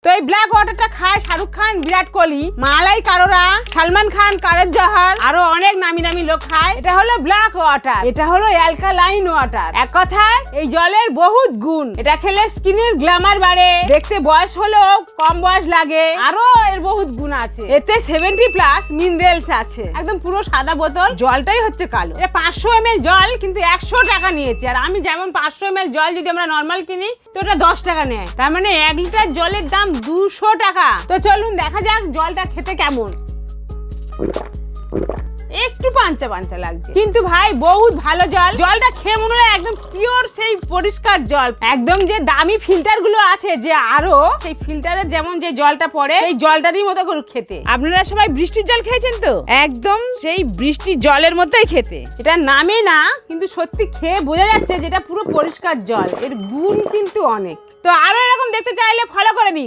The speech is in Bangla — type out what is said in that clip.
তো এই ব্ল্যাক ওয়াটারটা খায় শাহরুখ খান, বিরাট কোহলি, মালাই কারোরা, সালমান খান, কারের জহর, আরো অনেক নামি নামি লোক খায়। এটা হলো ব্ল্যাক ওয়াটার, এটা হলো অ্যালকালাইন ওয়াটার। এক কথায় এই জলের বহুত গুণ। এটা খেলে স্কিনের গ্ল্যামার বাড়ে, দেখতে বয়স হলেও কম বয়স লাগে, আরো এর বহুত গুণ আছে। এতে 70+ মিনারেলস আছে। একদম পুরো সাদা বোতল, জলটাই হচ্ছে কালো। এটা 500 ml জল, কিন্তু 100 টাকা নিয়েছে। আর আমি যেমন 500 ml জল যদি আমরা নর্মাল কিনি তো ওটা 10 টাকা নেয়। তার মানে 1 লিটার জলের দাম 200 টাকা। তো চলুন দেখা যাক জলটা খেতে কেমন। একটু পাঞ্চা পাঞ্চা লাগছে, কিন্তু ভাই বহুত ভালো জল। জলটা খেয়ে মনে হয় একদম পিওর সেই পরিষ্কার জল। একদম যে দামি ফিল্টার গুলো আছে, যে আরো সেই ফিল্টারের যেমন যে জলটা পড়ে সেই জলটারই মতো করে খেতে। আপনারা সবাই বৃষ্টির জল খেয়েছেন তো? একদম সেই বৃষ্টির জলের মতোই খেতে। এটা নামে না, কিন্তু সত্যি খেয়ে বোঝা যাচ্ছে যেটা পুরো পরিষ্কার জল। এর গুণ কিন্তু অনেক। তো আরো এরকম দেখতে চাইলে ফলো করে নিন।